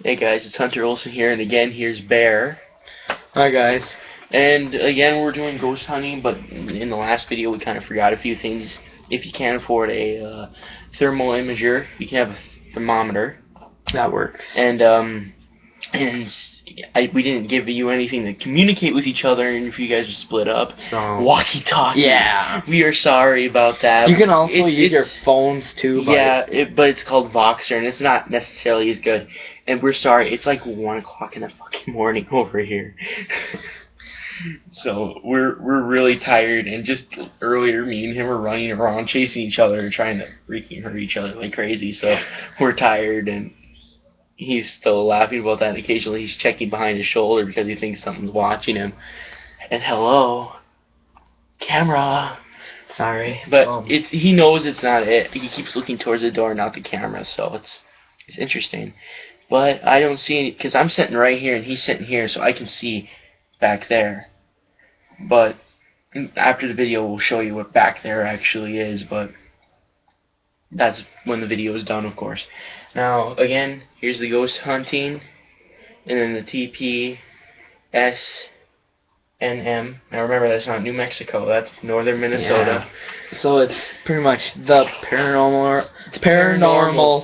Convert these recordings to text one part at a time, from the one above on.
Hey guys, it's Hunter Olsen here, and again, here's Bear. Hi guys. And again, we're doing ghost hunting, but in the last video, we kind of forgot a few things. If you can't afford a thermal imager, you can have a thermometer. That works. And we didn't give you anything to communicate with each other, and if you guys are split up, So, walkie-talkie. yeah. We are sorry about that. You can also use your phones too. But it's called Voxer, and it's not necessarily as good. And we're sorry, it's like 1 o'clock in the fucking morning over here. So we're really tired, and just earlier me and him were running around chasing each other, trying to freaking hurt each other like crazy. So we're tired, and he's still laughing about that. And occasionally he's checking behind his shoulder because he thinks something's watching him. And hello, camera. Sorry. But he knows it's not it. He keeps looking towards the door, not the camera. So it's interesting. But I don't see any, because I'm sitting right here and he's sitting here, so I can see back there. But after the video, we'll show you what back there actually is, but that's when the video is done, of course. Now, again, here's the ghost hunting, and then the tpsnm. Now remember, that's not New Mexico, that's northern Minnesota. Yeah. So it's pretty much the Paranormal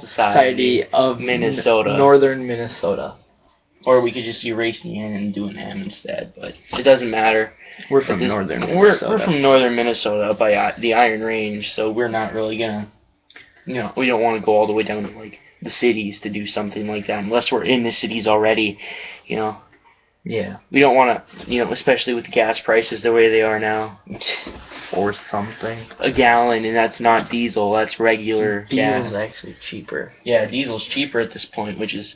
Society of Minnesota. Northern Minnesota. Or we could just erase the N and do an M instead, but it doesn't matter. We're from northern Minnesota. We're from northern Minnesota up by the Iron Range, so we're not really gonna, we don't want to go all the way down to like the cities to do something like that unless we're in the cities already, Yeah. We don't want to, especially with the gas prices the way they are now. Or something. A gallon, and that's not diesel, that's regular gas. Diesel's actually cheaper. Yeah, diesel's cheaper at this point, which is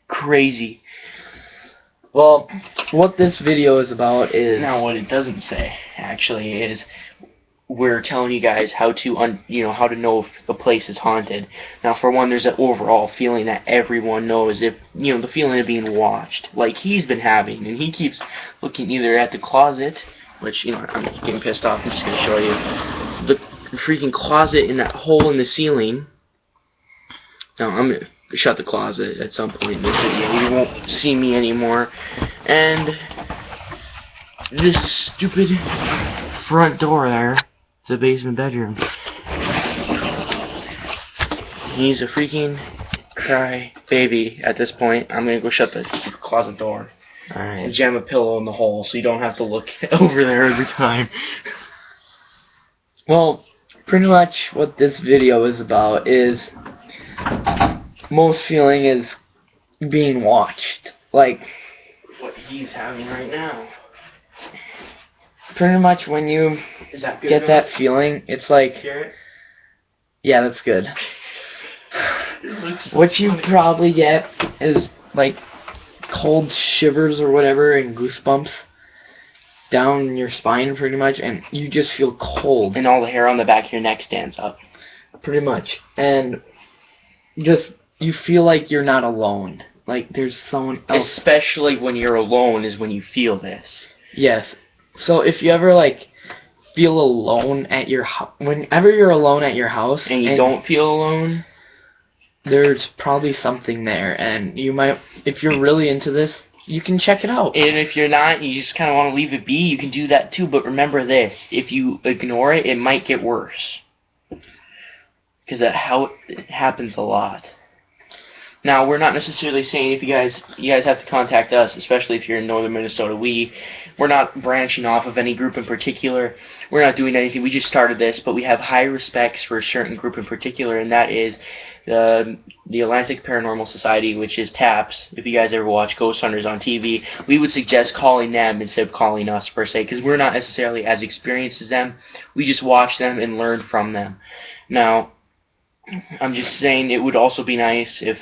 crazy. Well, what this video is about is... Now, what it doesn't say, actually, is we're telling you guys how to how to know if the place is haunted. Now, for one, there's an overall feeling that everyone knows, if the feeling of being watched, like he's been having, and he keeps looking either at the closet, which I'm getting pissed off. I'm just gonna show you the freaking closet in that hole in the ceiling. Now, I'm gonna shut the closet at some point in this video. You won't see me anymore. And this stupid front door there, it's a basement bedroom. He's a freaking cry baby at this point. I'm gonna go shut the closet door. Alright. And jam a pillow in the hole so you don't have to look over there every time. Well, pretty much what this video is about is most feeling is being watched. Like what he's having right now. Pretty much when you get that feeling, it's like... Yeah, that's good. What you probably get is like cold shivers or whatever and goosebumps down your spine pretty much, and you just feel cold. And all the hair on the back of your neck stands up. Pretty much. And just, you feel like you're not alone. Like there's someone else. Especially when you're alone is when you feel this. Yes. So if you ever like feel alone at your house, whenever you're alone at your house and you don't feel alone, there's probably something there, and you might, if you're really into this, you can check it out. And if you're not, you just kind of want to leave it be, you can do that too. But remember this: if you ignore it, it might get worse. Because it happens a lot. Now, we're not necessarily saying if you guys have to contact us, especially if you're in northern Minnesota. We're not branching off of any group in particular. We're not doing anything. We just started this, but we have high respects for a certain group in particular, and that is the Atlantic Paranormal Society, which is TAPS. If you guys ever watch Ghost Hunters on TV, we would suggest calling them instead of calling us per se, because we're not necessarily as experienced as them. We just watch them and learn from them. Now, I'm just saying it would also be nice if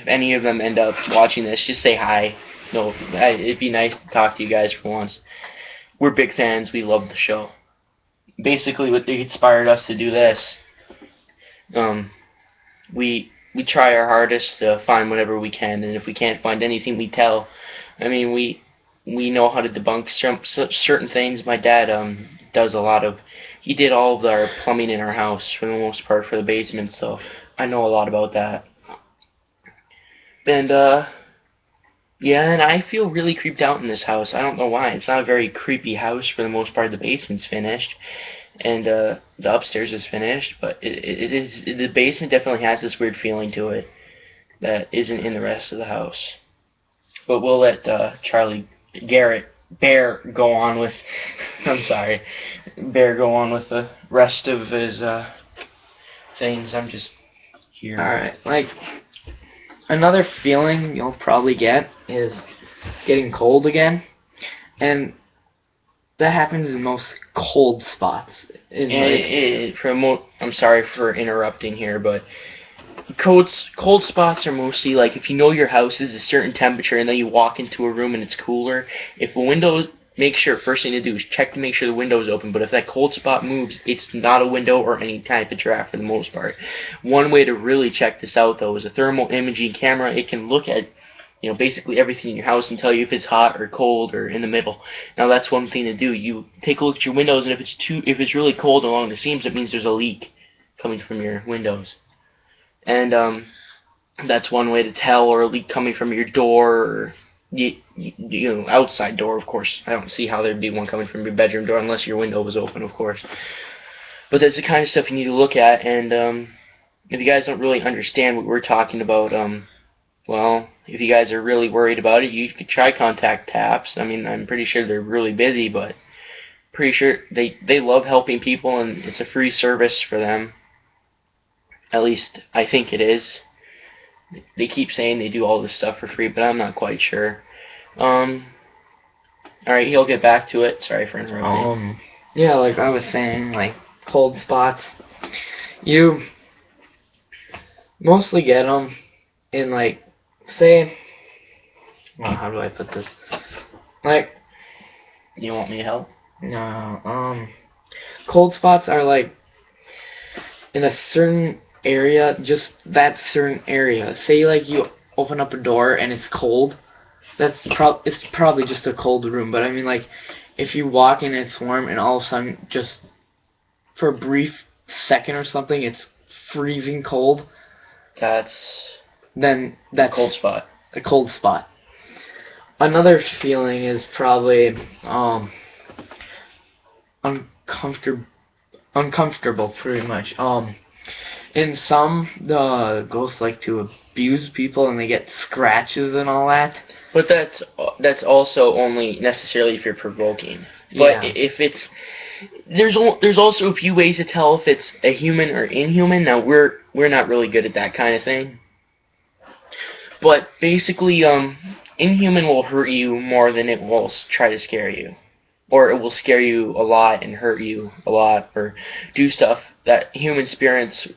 any of them end up watching this, just say hi. It'd be nice to talk to you guys for once. We're big fans. We love the show. Basically, what inspired us to do this, we try our hardest to find whatever we can, and if we can't find anything, we tell. I mean, we know how to debunk certain things. My dad does a lot of... He did all of our plumbing in our house for the most part for the basement, so I know a lot about that. And yeah, and I feel really creeped out in this house. I don't know why. It's not a very creepy house for the most part. The basement's finished, and the upstairs is finished, but it is the basement definitely has this weird feeling to it that isn't in the rest of the house. But we'll let Bear go on with. I'm sorry, Bear go on with the rest of his things. I'm just here. Alright, like, another feeling you'll probably get is getting cold again. And that happens in most cold spots. I'm sorry for interrupting here, but cold spots are mostly like if you know your house is a certain temperature and then you walk into a room and it's cooler. If a window, make sure first thing to do is check to make sure the window is open. But if that cold spot moves, it's not a window or any type of draft for the most part. One way to really check this out though is a thermal imaging camera. It can look at basically everything in your house and tell you if it's hot or cold or in the middle. Now that's one thing to do. You take a look at your windows, and if it's really cold along the seams, it means there's a leak coming from your windows. And that's one way to tell, or a leak coming from your door, or outside door, of course. I don't see how there'd be one coming from your bedroom door unless your window was open, of course. But that's the kind of stuff you need to look at. And if you guys don't really understand what we're talking about, well, if you guys are really worried about it, you could try contact TAPS. I mean, I'm pretty sure they're really busy, but pretty sure they love helping people, and it's a free service for them. At least I think it is. They keep saying they do all this stuff for free, but I'm not quite sure. Alright, he'll get back to it. Sorry for interrupting. Yeah, like I was saying, like cold spots, you mostly get them in, like, say, well, how do I put this? Like, you want me to help? No, cold spots are like in a certain area, just that certain area. Say like you open up a door and it's cold. It's probably just a cold room, but I mean, like, if you walk in and it's warm and all of a sudden just for a brief second or something it's freezing cold, that's cold spot. A cold spot. Another feeling is probably uncomfortable, pretty much. In some, the ghosts like to abuse people and they get scratches and all that. But that's also only necessarily if you're provoking. Yeah. But if it's there's also a few ways to tell if it's a human or inhuman. Now we're not really good at that kind of thing. But basically, inhuman will hurt you more than it will try to scare you. Or it will scare you a lot and hurt you a lot, or do stuff that human spirits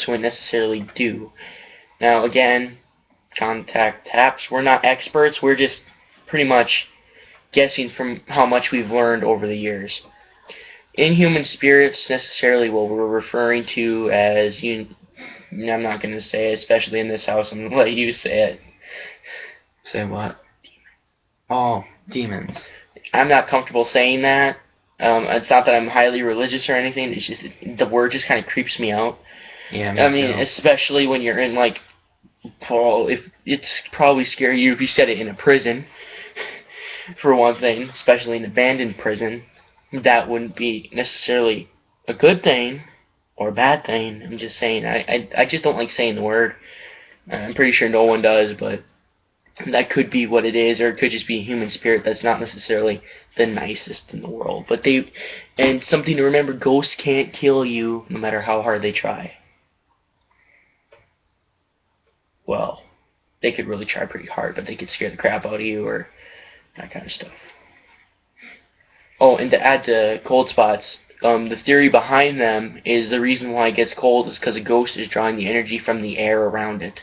wouldn't necessarily do. Now again, contact TAPS, we're not experts, we're just pretty much guessing from how much we've learned over the years. Inhuman spirits necessarily what we're referring to as, I'm not going to say it, especially in this house, I'm going to let you say it. Say what? Oh, demons. I'm not comfortable saying that. It's not that I'm highly religious or anything. It's just the word just kind of creeps me out. Yeah, me too. Especially when you're in, like, if it's probably scary you if you said it in a prison, for one thing, especially an abandoned prison. That wouldn't be necessarily a good thing or a bad thing. I'm just saying. I just don't like saying the word. I'm pretty sure no one does, but that could be what it is, or it could just be a human spirit that's not necessarily the nicest in the world. But and something to remember, ghosts can't kill you no matter how hard they try. Well, they could really try pretty hard, but they could scare the crap out of you, or that kind of stuff. Oh, and to add to cold spots, the theory behind them is the reason why it gets cold is because a ghost is drawing the energy from the air around it.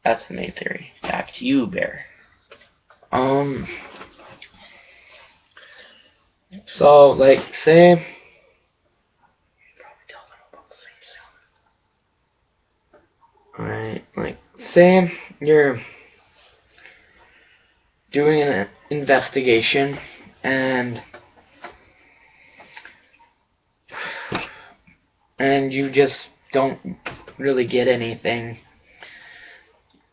That's the main theory. Back to you, Bear. So, like, say, alright, like, say you're doing an investigation and you just don't really get anything.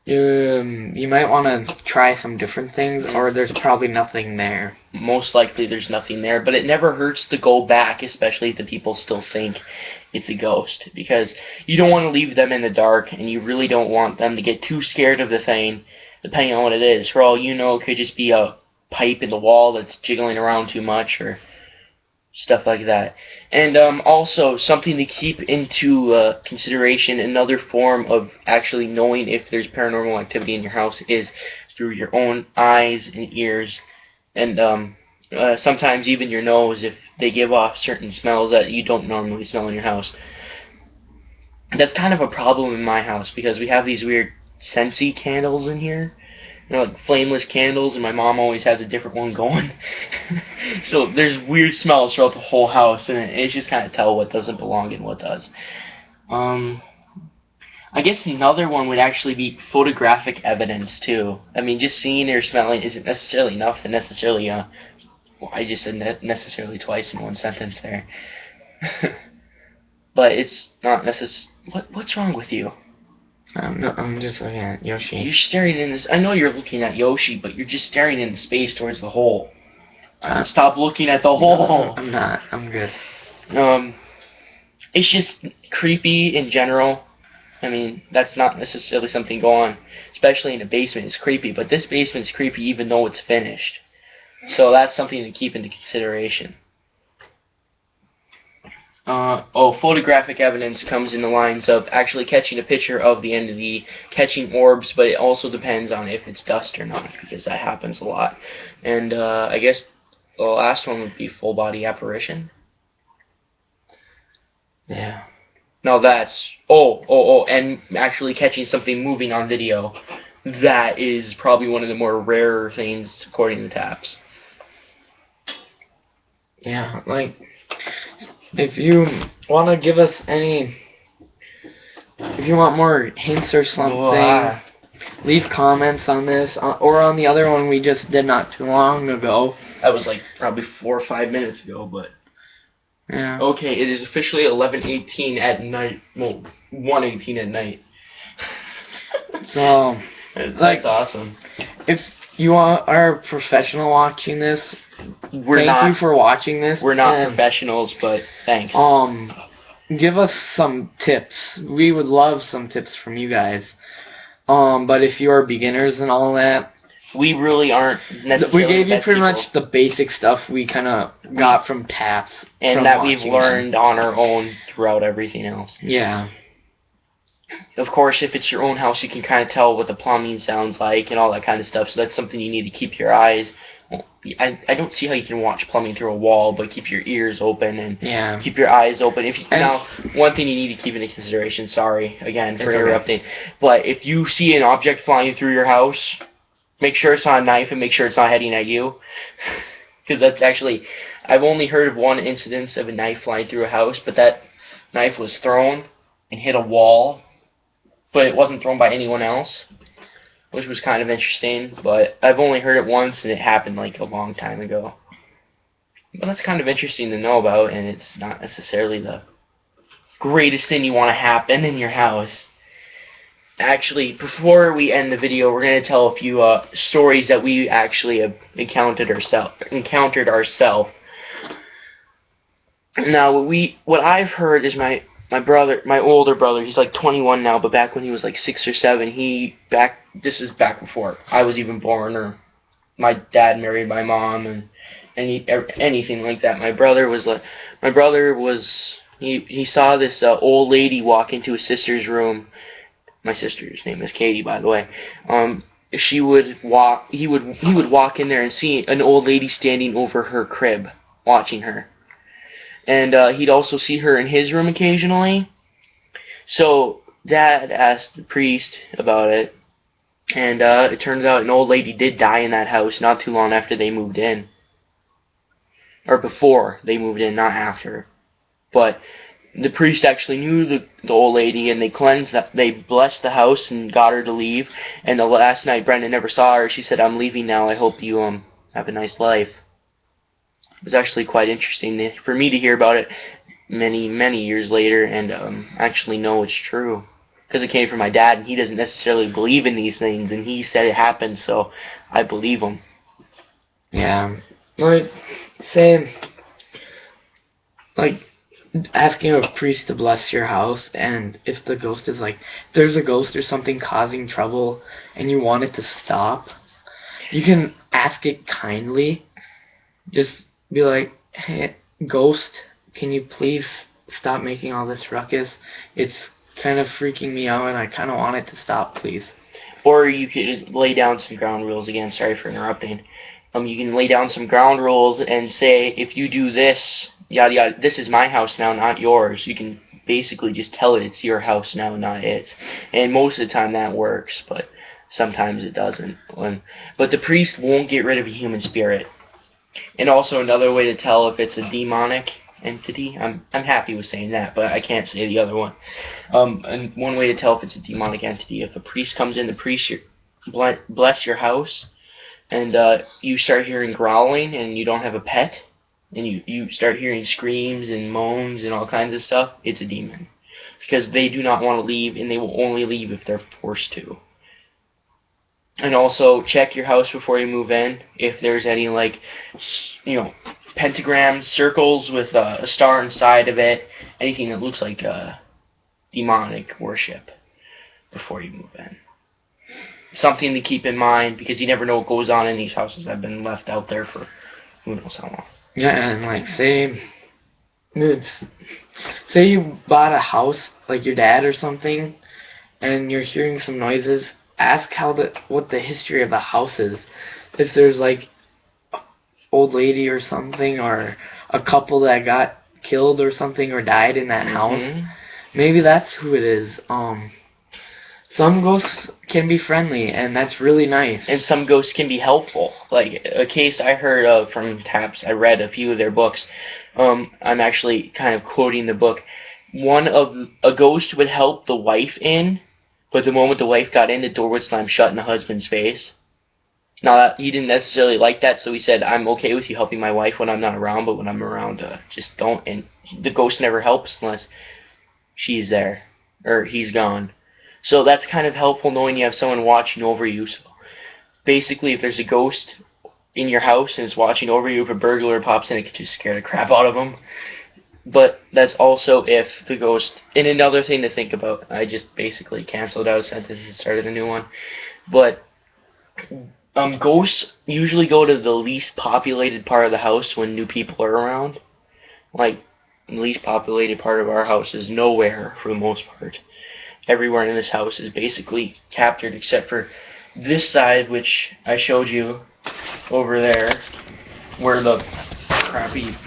You might want to try some different things, or there's probably nothing there. Most likely there's nothing there, but it never hurts to go back, especially if the people still think it's a ghost, because you don't want to leave them in the dark, and you really don't want them to get too scared of the thing, depending on what it is. For all you know, it could just be a pipe in the wall that's jiggling around too much, or stuff like that. And also, something to keep into consideration, another form of actually knowing if there's paranormal activity in your house is through your own eyes and ears, and sometimes even your nose if they give off certain smells that you don't normally smell in your house. That's kind of a problem in my house because we have these weird Scentsy candles in here. Like flameless candles, and my mom always has a different one going. So there's weird smells throughout the whole house, and it's just kind of tell what doesn't belong and what does. I guess another one would actually be photographic evidence too. I mean, just seeing or smelling isn't necessarily enough to necessarily. I just said necessarily twice in one sentence there. But it's not necessary. What's wrong with you? No, I'm just looking at Yoshi. You're staring in this. I know you're looking at Yoshi, but you're just staring into space towards the hole. Stop looking at the hole. No, I'm not. I'm good. It's just creepy in general. I mean, that's not necessarily something going on, especially in a basement. It's creepy, but this basement's creepy even though it's finished. So that's something to keep into consideration. Photographic evidence comes in the lines of actually catching a picture of the entity, catching orbs, but it also depends on if it's dust or not, because that happens a lot. And I guess the last one would be full body apparition. Yeah. Now that's and actually catching something moving on video. That is probably one of the more rarer things according to Taps. Yeah, like if you want to give us if you want more hints or something, leave comments on this or on the other one we just did not too long ago. That was like probably 4 or 5 minutes ago, but yeah. Okay, it is officially 11:18 at night. Well, 1:18 at night. So, that's awesome. If you are a professional watching this, thank you for watching this. We're not professionals, but thanks. Give us some tips. We would love some tips from you guys. But if you are beginners and all that, we really aren't necessarily. We gave you pretty much the basic stuff we kind of got from Taps. And that we've learned on our own throughout everything else. Yeah. Of course, if it's your own house, you can kind of tell what the plumbing sounds like and all that kind of stuff, so that's something you need to keep your eyes. I don't see how you can watch plumbing through a wall, but keep your ears open and keep your eyes open. Now, one thing you need to keep into consideration, sorry, again, for interrupting, but if you see an object flying through your house, make sure it's not a knife and make sure it's not heading at you. Because that's actually, I've only heard of one incidence of a knife flying through a house, but that knife was thrown and hit a wall, but it wasn't thrown by anyone else, which was kind of interesting. But I've only heard it once, and it happened like a long time ago. But that's kind of interesting to know about, and it's not necessarily the greatest thing you want to happen in your house. Actually, before we end the video, we're going to tell a few stories that we actually have encountered ourselves. Now, what I've heard is my older brother, he's like 21 now, but back when he was like 6 or 7, this is back before I was even born, or my dad married my mom, and anything like that. My brother he saw this old lady walk into his sister's room. My sister's name is Katie, by the way. He would walk in there and see an old lady standing over her crib, watching her. And he'd also see her in his room occasionally. So Dad asked the priest about it, and it turns out an old lady did die in that house not too long after they moved in. Or before they moved in, not after. But the priest actually knew the old lady, and they blessed the house and got her to leave. And the last night Brenda never saw her. She said, "I'm leaving now. I hope you have a nice life." It was actually quite interesting for me to hear about it many, many years later and actually know it's true. because it came from my dad, and he doesn't necessarily believe in these things, and he said it happened, so I believe him. Yeah. Like, say, like, asking a priest to bless your house, and if the ghost is like, if there's a ghost or something causing trouble, and you want it to stop, you can ask it kindly. Just be like, hey, ghost, can you please stop making all this ruckus? It's kind of freaking me out, and I kind of want it to stop, please. Or you could lay down some ground rules again. Sorry for interrupting. You can lay down some ground rules and say, if you do this, yada yada, this is my house now, not yours. You can basically just tell it it's your house now, not its. And most of the time that works, but sometimes it doesn't. But the priest won't get rid of a human spirit. And also another way to tell if it's a demonic entity, I'm happy with saying that, but I can't say the other one. And one way to tell if it's a demonic entity, if a priest comes in, the priest bless your house, and you start hearing growling, and you don't have a pet, and you start hearing screams and moans and all kinds of stuff, it's a demon. Because they do not want to leave, and they will only leave if they're forced to. And also, check your house before you move in. If there's any, like, pentagrams, circles with a star inside of it, anything that looks like demonic worship before you move in. Something to keep in mind, because you never know what goes on in these houses that have been left out there for who knows how long. Yeah, and like, say you bought a house, like your dad or something, and you're hearing some noises, ask what the history of the house is. If there's like an old lady or something, or a couple that got killed or something, or died in that house, maybe that's who it is. Some ghosts can be friendly, and that's really nice. And some ghosts can be helpful. Like a case I heard of from TAPS, I read a few of their books. I'm actually kind of quoting the book. A ghost would help the wife in, but the moment the wife got in, the door would slam shut in the husband's face. Now, he didn't necessarily like that, so he said, I'm okay with you helping my wife when I'm not around, but when I'm around, just don't. And the ghost never helps unless she's there, or he's gone. So that's kind of helpful knowing you have someone watching over you. So basically, if there's a ghost in your house and it's watching over you, if a burglar pops in, it could just scare the crap out of them. But that's also if the ghost... And another thing to think about, I just basically canceled out a sentence and started a new one. But ghosts usually go to the least populated part of the house when new people are around. Like, the least populated part of our house is nowhere for the most part. Everywhere in this house is basically captured except for this side, which I showed you over there, where the crappy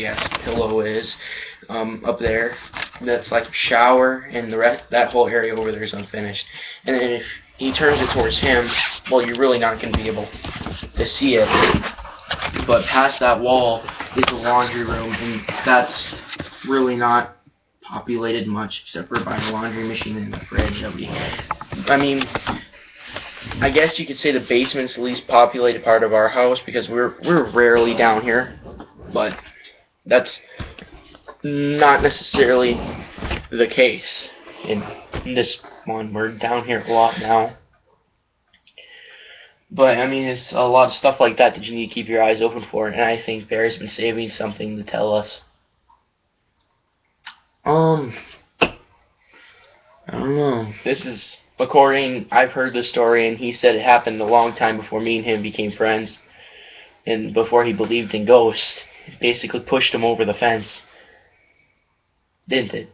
ass pillow is, up there. That's like a shower, and that whole area over there is unfinished. And then if he turns it towards him, well, you're really not going to be able to see it. But past that wall is the laundry room, and that's really not populated much, except for by the laundry machine and the fridge. I mean, I guess you could say the basement's the least populated part of our house because we're rarely down here, but that's not necessarily the case in this one. We're down here a lot now. But, I mean, it's a lot of stuff like that you need to keep your eyes open for, and I think Barry's been saving something to tell us. I don't know. This is, I've heard the story, and he said it happened a long time before me and him became friends, and before he believed in ghosts. It basically pushed him over the fence. Didn't it?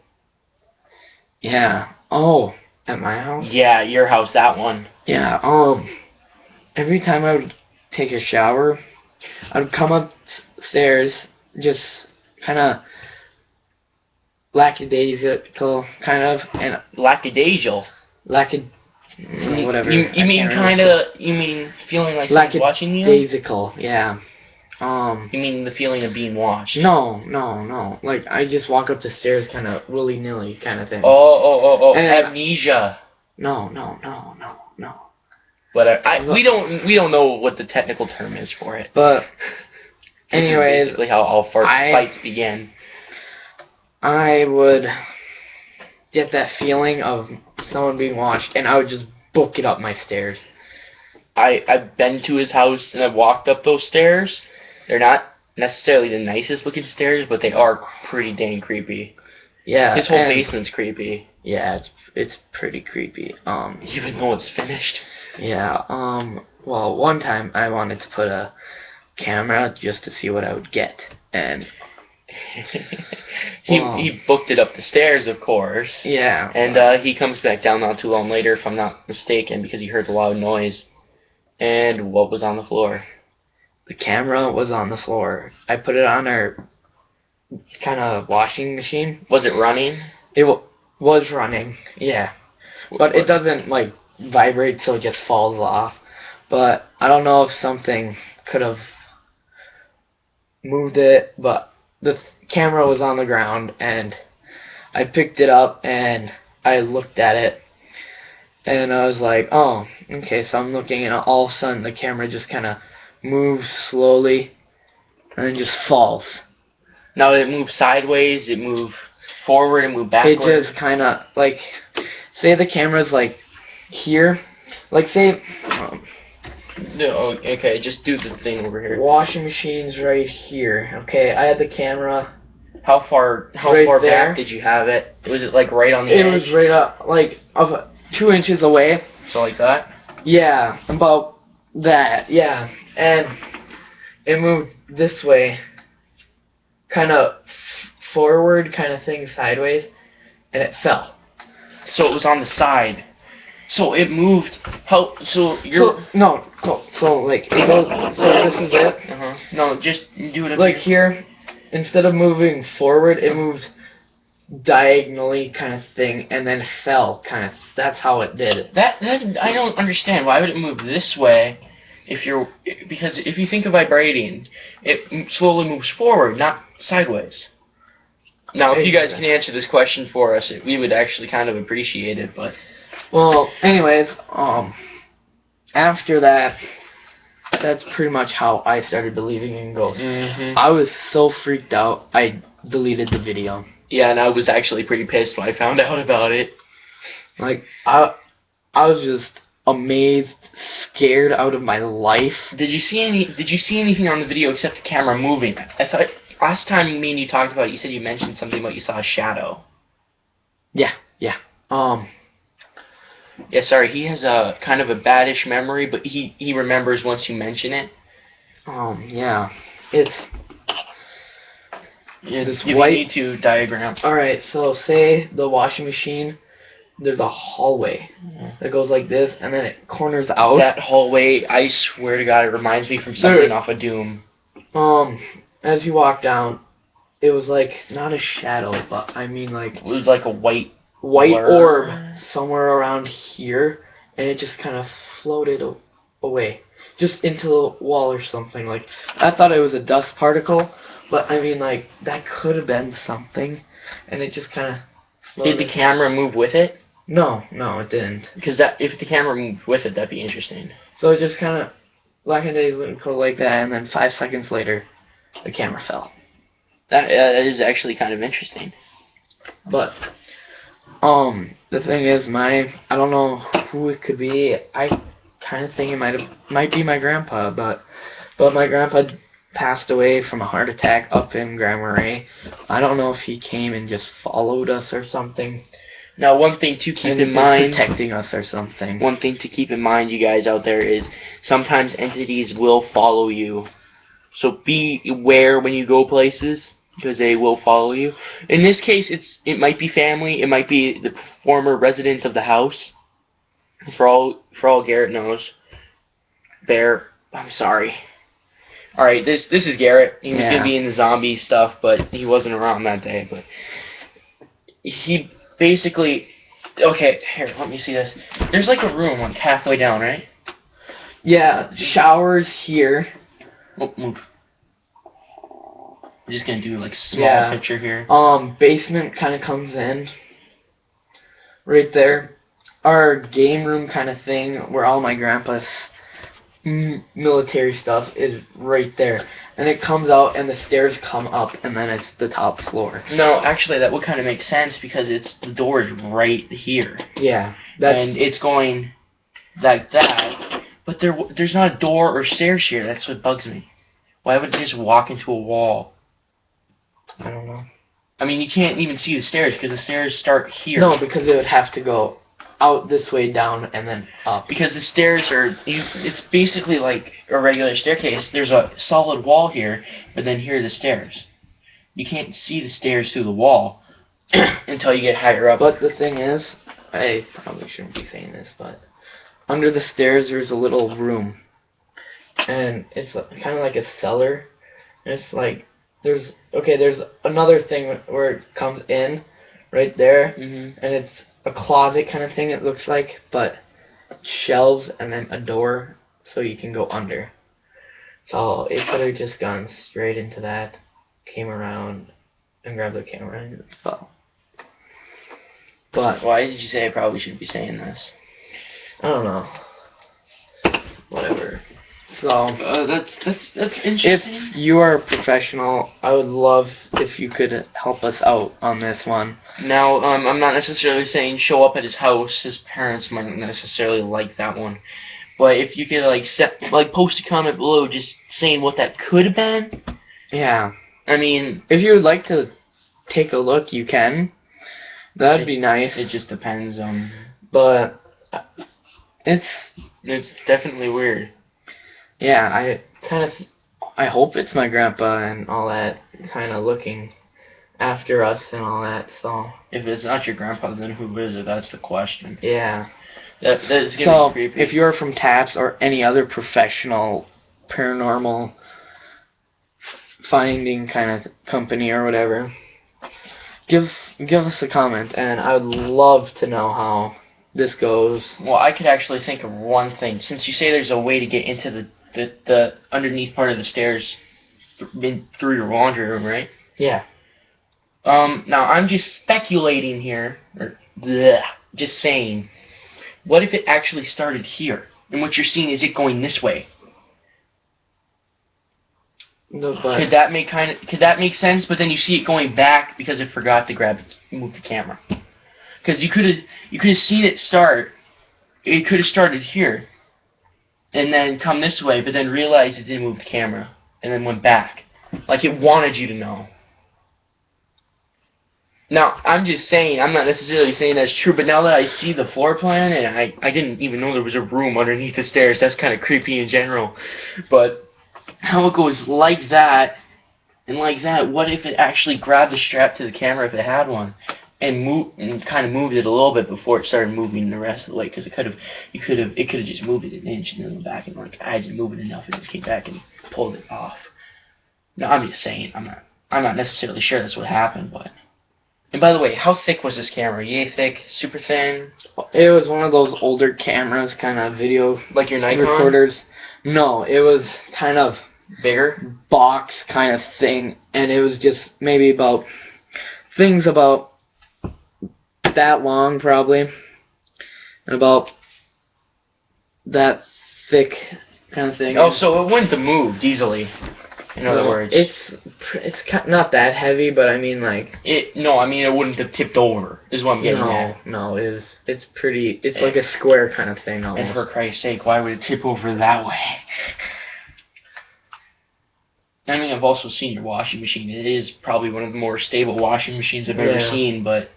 Yeah. Oh, at my house? Yeah, your house, that one. Yeah, every time I would take a shower, I would come upstairs, just kind of lackadaisical, kind of, and Lackadaisical. Whatever. You mean feeling like someone's watching you? Lackadaisical, yeah. You mean the feeling of being watched? No. Like, I just walk up the stairs kind of willy-nilly kind of thing. Oh, amnesia. No. But we don't know what the technical term is for it. But anyways, this is basically how all fights begin. I would, get that feeling of someone being watched, and I would just book it up my stairs. I've been to his house and I've walked up those stairs. They're not necessarily the nicest looking stairs, but they are pretty dang creepy. Yeah. His whole basement's creepy. Yeah, it's pretty creepy. Even though it's finished. Yeah. Well, one time I wanted to put a camera just to see what I would get, and he booked it up the stairs, of course. Yeah. And he comes back down not too long later, if I'm not mistaken, because he heard a loud noise. And what was on the floor? The camera was on the floor. I put it on our kind of washing machine. Was it running? It was running, yeah. But it doesn't, like, vibrate, so it just falls off. But I don't know if something could have moved it, but the camera was on the ground, and I picked it up, and I looked at it, and I was like, oh, okay, so I'm looking, and all of a sudden the camera just kind of moves slowly, and then just falls. Now, did it move sideways? Did it move forward and move backwards? It just kind of, like, say the camera's, like, here. Like, say, okay, just do the thing over here. washing machine's right here. Okay, I had the camera. How far Right there. back did you have it? Was it, like, right on the It edge? was right up, like, up 2 inches away. So like that? Yeah, about that, yeah. And it moved this way, kind of forward, kind of thing, sideways, and it fell. So it was on the side. So it moved. So you're. So like it goes. So this is it. No, just do it. Like here, instead of moving forward, it moved diagonally, kind of thing, and then fell, kind of. That's how it did it. That I don't understand. Why would it move this way? Because if you think of vibrating, it slowly moves forward, not sideways. Now, if you guys can answer this question for us, we would actually kind of appreciate it. But well, anyways, after that, that's pretty much how I started believing in ghosts. I was so freaked out, I deleted the video. Yeah, and I was actually pretty pissed when I found out about it. Like I was just amazed, scared out of my life. Did you see anything on the video except the camera moving? I thought last time me and you talked about it, you said you mentioned something about you saw a shadow. Yeah. Yeah, sorry, he has a kind of a baddish memory, but he remembers once you mention it. Yeah. It's this white. You need to diagram. Alright, so say the washing machine, there's a hallway that goes like this, and then it corners out. That hallway, I swear to God, it reminds me from something off of Doom. As you walk down, it was like, not a shadow, but I mean like... It was like a white orb somewhere around here, and it just kind of floated away. Just into the wall or something. Like, I thought it was a dust particle, but I mean like, that could have been something, and it just kind of floated. Did the camera move with it? No, it didn't. Because if the camera moved with it, that'd be interesting. So it just kind of like that, and then 5 seconds later, the camera fell. That is actually kind of interesting. But the thing is, I don't know who it could be. I kind of think it might be my grandpa, but my grandpa passed away from a heart attack up in Grand Marais. I don't know if he came and just followed us or something. Now, one thing to keep in mind, protecting us or something. One thing to keep in mind, you guys out there, is sometimes entities will follow you. So be aware when you go places, because they will follow you. In this case, it might be family. It might be the former resident of the house. For all Garrett knows. I'm sorry. All right, this is Garrett. He was gonna be in the zombie stuff, but he wasn't around that day. But he basically, okay, here, let me see this. There's like a room like halfway down, right? Yeah, showers here. Oh, move. I'm just gonna do like a small picture here. Basement kind of comes in right there. Our game room kind of thing, where all my grandpa's military stuff is right there, and it comes out and the stairs come up, and then it's the top floor. No, actually, that would kind of make sense because the door is right here. Yeah, and it's going like that, but there's not a door or stairs here. That's what bugs me. Why would it just walk into a wall? I don't know. I mean, you can't even see the stairs because the stairs start here. No, because it would have to go out this way, down, and then up. Because the stairs it's basically like a regular staircase. There's a solid wall here, but then here are the stairs. You can't see the stairs through the wall until you get higher up. But the thing is, I probably shouldn't be saying this, but under the stairs there's a little room, and it's kind of like a cellar. And it's like there's another thing where it comes in right there, and it's a closet kind of thing, it looks like, but shelves and then a door so you can go under. So it could have just gone straight into that, came around and grabbed the camera and it fell. But why did you say I probably shouldn't be saying this? I don't know. Whatever. So that's interesting. If you are a professional, I would love if you could help us out on this one. Now, I'm not necessarily saying show up at his house. His parents might not necessarily like that one. But if you could post a comment below just saying what that could have been. Yeah. I mean, if you would like to take a look, you can. That'd be nice. It just depends on. But it's definitely weird. Yeah, I hope it's my grandpa and all that, kind of looking after us and all that. So if it's not your grandpa, then who is it? That's the question. Yeah. That's gonna be creepy. If you're from TAPS or any other professional paranormal finding kind of company or whatever, give us a comment, and I would love to know how this goes. Well, I could actually think of one thing. Since you say there's a way to get into the underneath part of the stairs through your laundry room, right? Yeah. Now I'm just speculating here, or just saying. What if it actually started here, and what you're seeing is it going this way? No, but could that make sense? But then you see it going back because it forgot to move the camera. Because you could have seen it start. It could have started here, and then come this way, but then realized it didn't move the camera, and then went back, like it wanted you to know. Now, I'm just saying, I'm not necessarily saying that's true, but now that I see the floor plan, and I didn't even know there was a room underneath the stairs, that's kind of creepy in general. But how it goes like that, and like that, what if it actually grabbed the strap to the camera if it had one, and kind of moved it a little bit before it started moving the rest of the way? Because it could have just moved it an inch and then went back, and like I didn't move it enough, and it came back and pulled it off. Now, I'm just saying, I'm not necessarily sure that's what happened, but. And by the way, how thick was this camera? Yay thick? Super thin? It was one of those older cameras, kind of video like your Nikon recorders. No, it was kind of bigger box kind of thing, and it was just maybe about that long probably, and about that thick kind of thing. Oh, so it wouldn't have moved easily. In other words, it's not that heavy, but I mean like No, I mean it wouldn't have tipped over. Is what I'm getting at. No, it's pretty. It's like a square kind of thing almost. And for Christ's sake, why would it tip over that way? I mean, I've also seen your washing machine. It is probably one of the more stable washing machines I've ever seen. But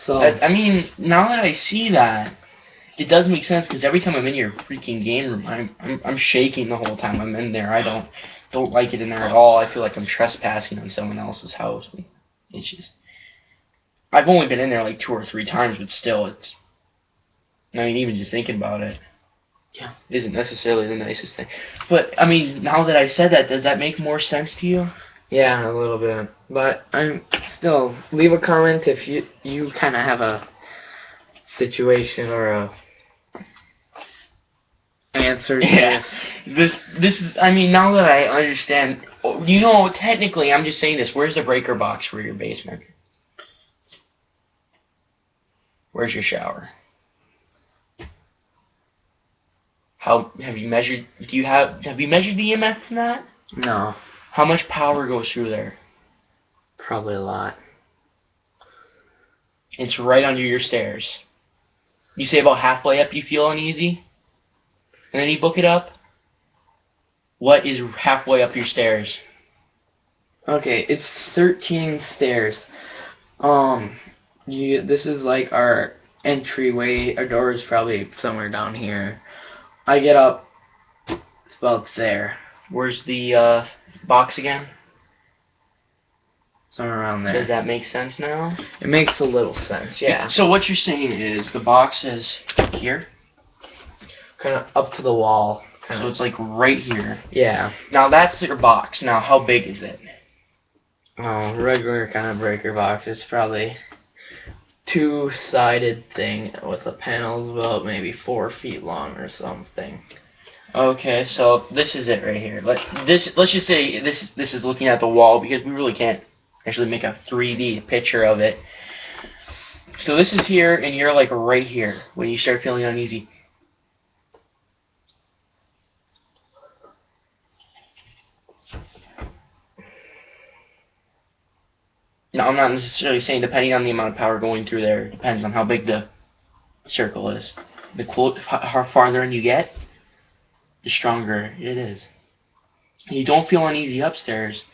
so I mean, now that I see that. It does make sense because every time I'm in your freaking game room, I'm shaking the whole time I'm in there. I don't like it in there at all. I feel like I'm trespassing on someone else's house. It's just I've only been in there like 2 or 3 times, but still, I mean, even just thinking about it, isn't necessarily the nicest thing. But I mean, now that I said that, does that make more sense to you? Yeah, a little bit. But I'm still leave a comment if you kind of have a situation or a answer to this is, I mean, now that I understand, technically I'm just saying this, where's the breaker box for your basement? Where's your shower? How have you measured? Have you measured the EMF from that? No, How much power goes through there? probably a lot. It's right under your stairs. You say about halfway up you feel uneasy, and then you book it up. What is halfway up your stairs? Okay, it's 13 stairs. This is like our entryway. Our door is probably somewhere down here. I get up, it's about there. Where's the box again? Somewhere around there. Does that make sense now? It makes a little sense, yeah. So what you're saying is the box is here? Kind of up to the wall. So it's like right here. Yeah. Now that's your box. Now how big is it? Oh, regular kind of breaker box. It's probably two-sided thing with the panels about maybe 4 feet long or something. Okay, so this is it right here. Let's just say this is looking at the wall because we really can't actually make a 3D picture of it. So this is here, and you're like right here when you start feeling uneasy. Now, I'm not necessarily saying depending on the amount of power going through there. It depends on how big the circle is. How farther in you get, the stronger it is. You don't feel uneasy upstairs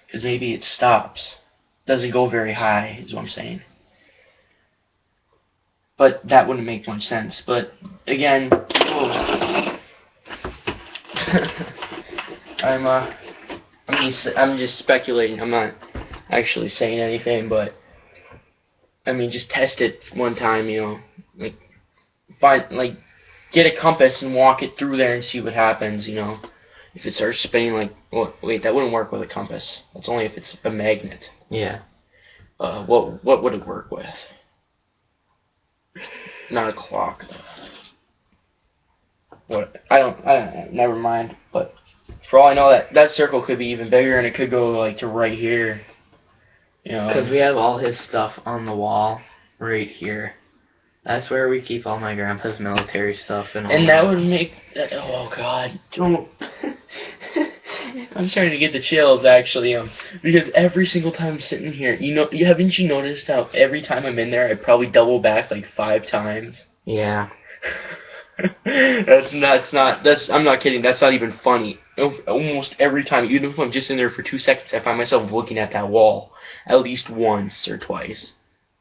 because maybe it stops. Doesn't go very high, is what I'm saying. But that wouldn't make much sense. But again, I'm just speculating. I'm not actually saying anything, but I mean, just test it one time, you know, get a compass and walk it through there and see what happens, you know. If it starts spinning like, well, wait, that wouldn't work with a compass. That's only if it's a magnet. Yeah. What would it work with? Not a clock. What? I don't know. Never mind. But for all I know, that circle could be even bigger, and it could go like to right here. You know. Because we have all his stuff on the wall right here. That's where we keep all my grandpa's military stuff and all. And that would make. Oh God! Don't. I'm starting to get the chills actually, because every single time I'm sitting here, haven't you noticed how every time I'm in there, I probably double back like 5 times? Yeah. I'm not kidding. That's not even funny. Almost every time, even if I'm just in there for 2 seconds, I find myself looking at that wall at least once or twice.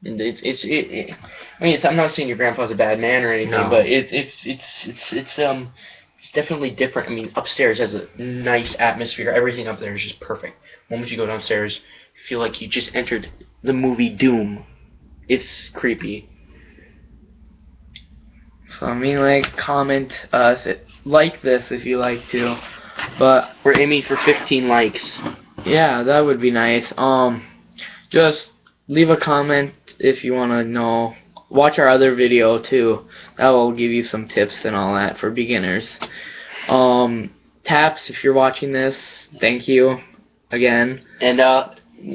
And I'm not saying your grandpa's a bad man or anything, No. but it's definitely different. I mean, upstairs has a nice atmosphere. Everything up there is just perfect. The moment you go downstairs, you feel like you just entered the movie Doom. It's creepy. So I mean, comment like this if you like to, but we're aiming for 15 likes. Yeah, that would be nice. Just leave a comment if you want to know. Watch our other video too. That will give you some tips and all that for beginners. Taps, if you're watching this, thank you again. And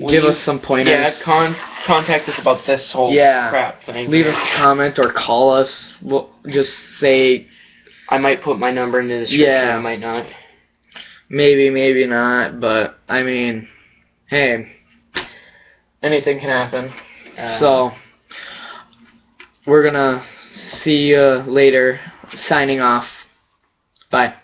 give us some pointers. Yeah, contact us about this whole crap thing. Leave us a comment or call us. We'll just say. I might put my number in the description. Yeah. I might not. Maybe not. But I mean, hey, anything can happen. So we're gonna see you later. Signing off. Bye.